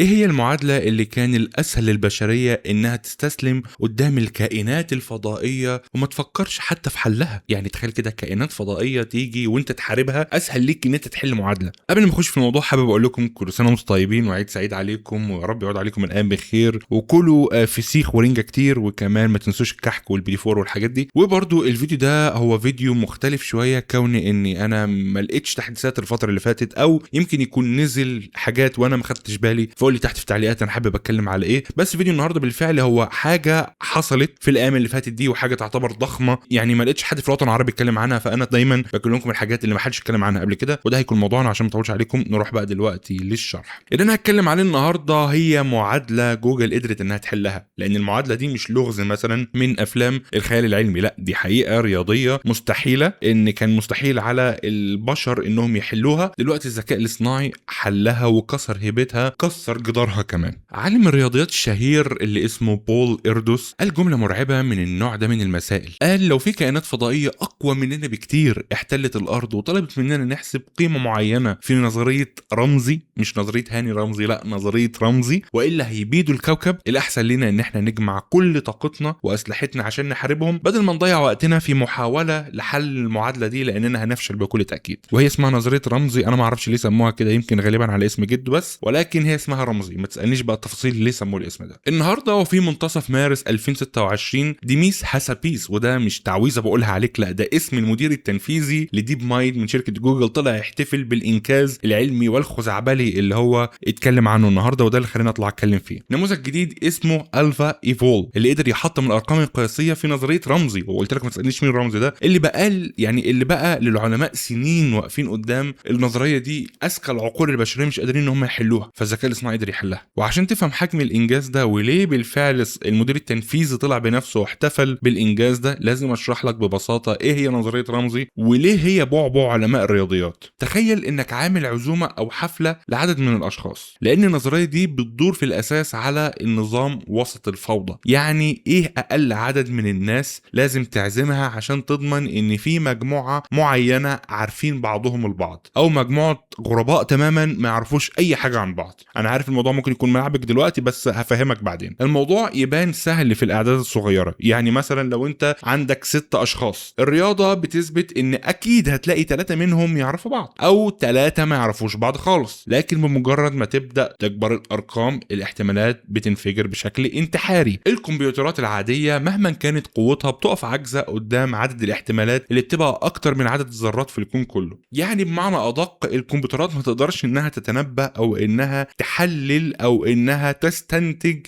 ايه هي المعادلة اللي كان الاسهل للبشرية انها تستسلم قدام الكائنات الفضائية وما تفكرش حتى في حلها؟ يعني تخيل كده كائنات فضائية تيجي وانت تحاربها، اسهل ليك ان انت تحل معادلة. قبل ما اخش في الموضوع حابب اقول لكم كل سنة وانتم طيبين وعيد سعيد عليكم، ويا رب يعود عليكم الايام بخير، وكلوا فسيخ ورنجة كتير، وكمان ما تنسوش الكحك والبي 4 والحاجات دي. وبرضو الفيديو ده هو فيديو مختلف شوية، كون اني انا ما لقيتش تحديثات الفترة اللي فاتت، او يمكن يكون نزل حاجات وانا ما خدتش بالي، فقول لي تحت في التعليقات انا حابب اتكلم على ايه. بس فيديو النهارده بالفعل هو حاجه حصلت في الايام اللي فاتت دي، وحاجه تعتبر ضخمه، يعني ما لقيتش حد في الوطن العربي يتكلم عنها، فانا دايما بكلمكم الحاجات اللي ما حدش اتكلم عنها قبل كده، وده هيكون موضوعنا عشان ما اطولش عليكم. نروح بقى دلوقتي للشرح. اللي انا هتكلم عليه النهارده هي معادله جوجل قدرت انها تحلها، لان المعادله دي مش لغز مثلا من افلام الخيال العلمي، لا دي حقيقه رياضيه مستحيله، ان كان مستحيل على البشر انهم يحلوها. دلوقتي الذكاء الاصطناعي حلها وكسر هيبتها، كسر جدارها كمان. عالم الرياضيات الشهير اللي اسمه بول إيردوس قال جملة مرعبة من النوع ده من المسائل، قال لو في كائنات فضائية أقوى مننا بكتير احتلت الأرض وطلبت مننا نحسب قيمة معينة في نظرية رمزي، مش نظرية هاني رمزي، لا نظرية رمزي، وإلا هيبيدوا الكوكب، الأحسن لنا إن احنا نجمع كل طاقتنا وأسلحتنا عشان نحاربهم، بدل ما نضيع وقتنا في محاولة لحل المعادلة دي، لأننا هنفشل بكل تأكيد. وهي اسمها نظرية رمزي، أنا ما أعرفش ليه سموها كده، يمكن غالبا على اسم جده بس، ولكن هي اسمها رمزي، ما تسألنيش بقى التفاصيل ليه سموه الاسم ده. النهارده وفي منتصف مارس 2026 ديميس هاسابيس، وده مش تعويذه بقولها عليك، لا ده اسم المدير التنفيذي لديب مايند من شركه جوجل، طلع يحتفل بالانجاز العلمي والخزعبلي اللي هو اتكلم عنه النهارده، وده اللي خلينا اطلع اتكلم فيه. نموذج جديد اسمه الفا ايفول اللي قدر يحطم الارقام القياسيه في نظريه رمزي، وقلت لك ما تسالنيش مين رمزي ده، اللي بقى للعلماء سنين واقفين قدام النظريه دي، اذكى العقول البشريه مش قادرين ان هم يحلوها، فالذكاء الاصطناعي قدر يحلها. وعشان تفهم حجم الانجاز ده وليه بالفعل المدير التنفيذي طلع بنفسه واحتفل بالانجاز ده، لازم اشرح لك ببساطه ايه هي نظريه رمزي وليه هي بعبع علماء الرياضيات. تخيل انك عامل عزومه او حفله لعدد من الاشخاص، لان النظريه دي بتدور في الاساس على النظام وسط الفوضى، يعني ايه اقل عدد من الناس لازم تعزمها عشان تضمن ان في مجموعه معينه عارفين بعضهم البعض، او مجموعه غرباء تماما ما يعرفوش اي حاجه عن بعض. انا عارف الموضوع ممكن يكون ملعبك دلوقتي بس هفهمك بعدين. الموضوع يبان سهل في الاعداد الصغيره، يعني مثلا لو انت عندك 6 اشخاص، الرياضه بتثبت ان اكيد هتلاقي 3 منهم يعرفوا بعض او 3 ما يعرفوش بعض خالص، لكن بمجرد ما تبدا تكبر الارقام الاحتمالات بتنفجر بشكل انتحاري. الكمبيوترات العاديه مهما كانت قوتها بتقف عاجزه قدام عدد الاحتمالات اللي بتبقى اكتر من عدد الذرات في الكون كله. يعني بمعنى ادق الكمبيوترات ما تقدرش انها تتنبأ او انها تحلل او انها تستنتج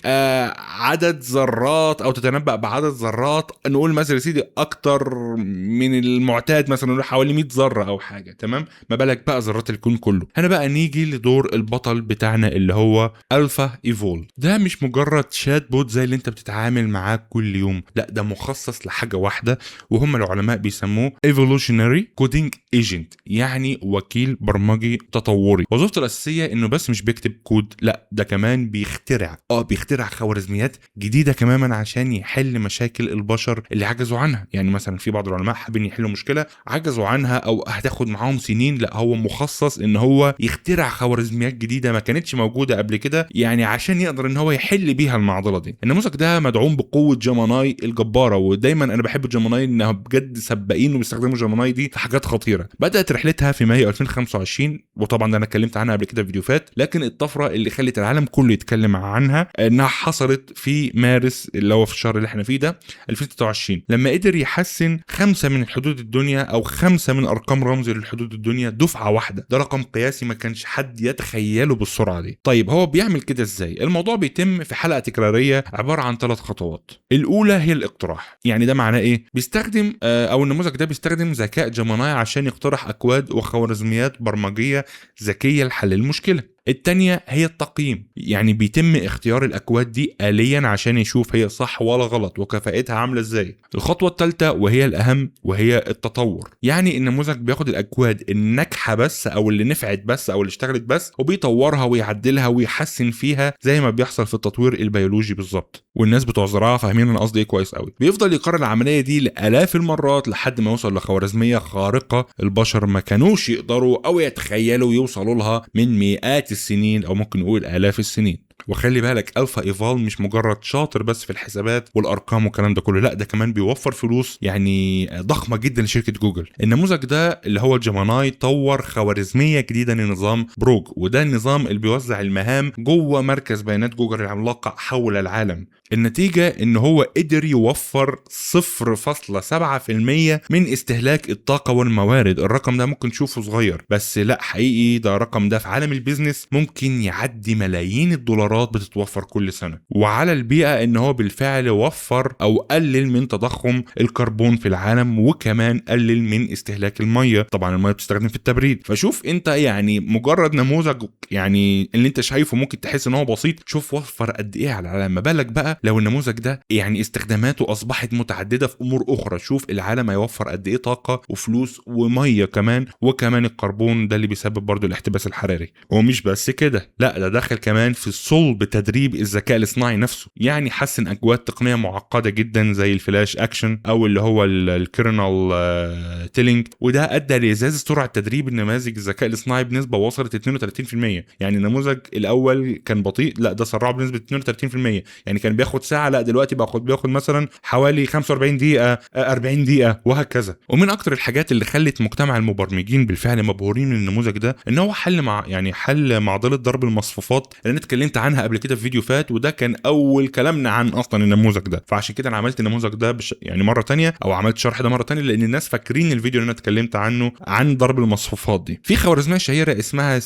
عدد ذرات، او تتنبأ بعدد ذرات نقول مثلا يا سيدي اكتر من المعتاد، مثلا نقول حوالي 100 ذره او حاجه، تمام؟ ما بالك بقى ذرات الكون كله. هنا بقى نيجي لدور البطل بتاعنا اللي هو الفا ايفول. ده مش مجرد شات بوت زي اللي انت بتتعامل معاه كل يوم، لا ده مخصص لحاجه واحده، وهم العلماء بيسموه ايفولوشنري كودينج ايجنت، يعني وكيل برمجي تطوري. وظيفته الاساسيه انه بس مش بيكتب كود، لا ده كمان بيخترع خوارزميات جديده كمان عشان يحل مشاكل البشر اللي عجزوا عنها. يعني مثلا في بعض العلماء حابين يحلوا مشكله عجزوا عنها او هتاخد معاهم سنين، لا هو مخصص ان هو يخترع خوارزميات جديده ما كانتش موجوده قبل كده، يعني عشان يقدر ان هو يحل بيها المعضله دي. النموذج ده مدعوم بقوه جيميناي الجباره، ودايما انا بحب جيميناي انها بجد سباقين وبيستخدموا جيميناي دي في حاجات خطيره. بدات رحلتها في مايو 2025، وطبعا ده انا اتكلمت عنها قبل كده في فيديوهات، لكن الطفره اللي خلت العالم كله يتكلم عنها انها حصلت في مارس اللي هو في الشهر اللي احنا فيه ده 2026، لما قدر يحسن 5 من حدود الدنيا او 5 من ارقام رمزي للحدود الدنيا دفعه واحده. ده رقم قياسي ما كانش حد يتخيله بالسرعه دي. طيب هو بيعمل كده ازاي؟ الموضوع بيتم في حلقه تكراريه عباره عن 3 خطوات. الاولى هي الاقتراح، يعني ده معناه ايه؟ بيستخدم او النموذج ده بيستخدم ذكاء جيميناي عشان يقترح اكواد وخوارزميات برمجيه ذكيه لحل المشكله. التانية هي التقييم، يعني بيتم اختيار الأكواد دي آليا عشان يشوف هي صح ولا غلط وكفاءتها عاملة ازاي. الخطوة الثالثة وهي الأهم وهي التطور، يعني النموذج بياخد الأكواد الناجحة بس أو اللي نفعت بس أو اللي اشتغلت بس وبيطورها ويعدلها ويحسن فيها زي ما بيحصل في التطوير البيولوجي بالظبط. والناس بتوع زراعة فاهمين أنا قصدي إيه كويس قوي. بيفضل يكرر العملية دي لآلاف المرات لحد ما يوصل لخوارزمية خارقة البشر ما كانوش يقدروا أو يتخيلوا يوصلوا لها من مئات السنين او ممكن نقول الاف السنين. وخلي بالك الفا ايفال مش مجرد شاطر بس في الحسابات والارقام والكلام ده كله، لا ده كمان بيوفر فلوس يعني ضخمه جدا لشركه جوجل. النموذج ده اللي هو الجيميناي طور خوارزميه جديده لنظام بروج، وده النظام اللي بيوزع المهام جوه مركز بيانات جوجل العملاقه حول العالم. النتيجه ان هو قدر يوفر 0.7% من استهلاك الطاقه والموارد. الرقم ده ممكن تشوفه صغير بس لا حقيقي ده رقم ده في عالم البيزنس ممكن يعدي ملايين الدولارات بتتوفر كل سنه. وعلى البيئه ان هو بالفعل وفر او قلل من تضخم الكربون في العالم، وكمان قلل من استهلاك الميه. طبعا الميه بتستخدم في التبريد. فشوف انت يعني مجرد نموذج يعني اللي انت شايفه ممكن تحس ان هو بسيط، شوف وفر قد ايه على العالم. ما بالك بقى لو النموذج ده يعني استخداماته اصبحت متعدده في امور اخرى. شوف العالم هيوفر قد ايه طاقه وفلوس وميه كمان، وكمان الكربون ده اللي بيسبب برضو الاحتباس الحراري. ومش بس كده، لا ده دخل كمان في صلب تدريب الذكاء الاصطناعي نفسه. يعني حسن اجواد تقنيه معقده جدا زي الفلاش اكشن او اللي هو الكيرنل تيلينج، وده ادى لازاز سرعه تدريب النماذج الذكاء الاصطناعي بنسبه وصلت 32%. يعني النموذج الاول كان بطيء، لا ده سرعه بنسبه 32%. يعني كان بياخد ساعه، لا دلوقتي بياخد مثلا حوالي 45 دقيقه 40 دقيقه وهكذا. ومن اكتر الحاجات اللي خلت مجتمع المبرمجين بالفعل مبهورين من النموذج ده ان هو حل معضله ضرب المصفوفات اللي انا اتكلمت عنها قبل كده في فيديو فات، وده كان اول كلامنا عن اصلا النموذج ده. فعشان كده انا عملت النموذج ده يعني مره تانية، او عملت شرح ده مره تانية، لان الناس فاكرين الفيديو اللي انا اتكلمت عنه عن ضرب المصفوفات دي. في خوارزميه شهيره اسمها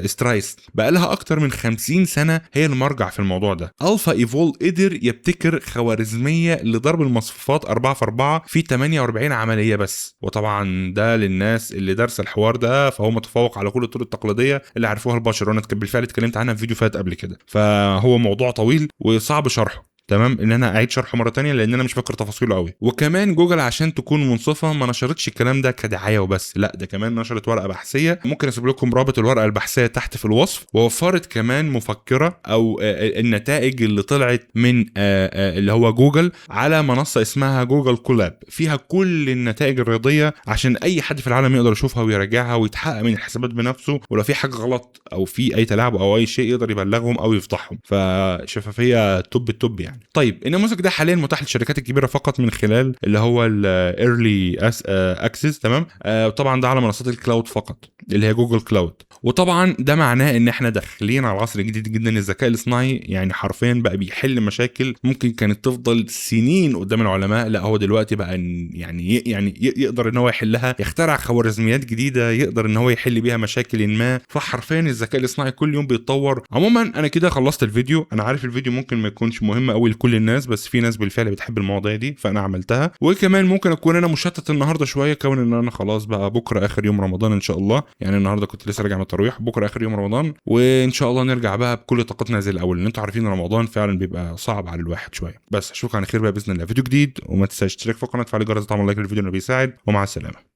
سترايس بقى لها اكتر من 50 سنه هي المرجع في الموضوع ده. الفا ايفول قدر يبتكر خوارزميه لضرب المصفوفات 4x4 في 48 عمليه بس. وطبعا ده للناس اللي دارسه الحوار ده فهو متفوق على كل الطرق التقليديه اللي عرفوها البشر، وانا بالفعل اتكلمت عنها في فيديو فات قبل كده. فهو موضوع طويل وصعب شرحه، تمام، ان انا اعيد شرحه مره تانية لان انا مش فاكر تفاصيله قوي. وكمان جوجل عشان تكون منصفه ما نشرتش الكلام ده كدعايه وبس، لا ده كمان نشرت ورقه بحثيه. ممكن اسيب لكم رابط الورقه البحثيه تحت في الوصف. ووفرت كمان مفكره او النتائج اللي طلعت من اللي هو جوجل على منصه اسمها جوجل كولاب، فيها كل النتائج الرياضيه عشان اي حد في العالم يقدر يشوفها ويراجعها ويتحقق من الحسابات بنفسه، ولو في حاجه غلط او في اي تلاعب او اي شيء يقدر يبلغهم او يفضحهم. فشفافيه توب التوب يعني. طيب النموذج ده حاليا متاح للشركات الكبيره فقط من خلال اللي هو الايرلي اكسس، تمام. طبعا ده على منصات الكلاود فقط اللي هي جوجل كلاود. وطبعا ده معناه ان احنا داخلين على عصر جديد جدا. الذكاء الاصطناعي يعني حرفيا بقى بيحل مشاكل ممكن كانت تفضل سنين قدام العلماء، لا هو دلوقتي بقى يعني يقدر ان هو يحلها، يخترع خوارزميات جديده يقدر ان هو يحل بيها مشاكل ما. فحرفيا الذكاء الاصطناعي كل يوم بيتطور. عموما انا كده خلصت الفيديو. انا عارف الفيديو ممكن ما يكونش مهم قوي لكل الناس، بس في ناس بالفعل بتحب المواضيع دي فانا عملتها. وكمان ممكن اكون انا مشتت النهارده شويه كون ان انا خلاص بقى بكره اخر يوم رمضان ان شاء الله. يعني النهارده كنت لسه راجع من التراويح، بكره اخر يوم رمضان وان شاء الله نرجع بقى بكل طاقتنا زي الاول، لان انتوا عارفين رمضان فعلا بيبقى صعب على الواحد شويه. بس اشوفكم على خير بقى باذن الله فيديو جديد، وما تنساش تشترك في القناه وتفعل الجرس وتعمل لايك للفيديو اللي بيساعد. ومع السلامه.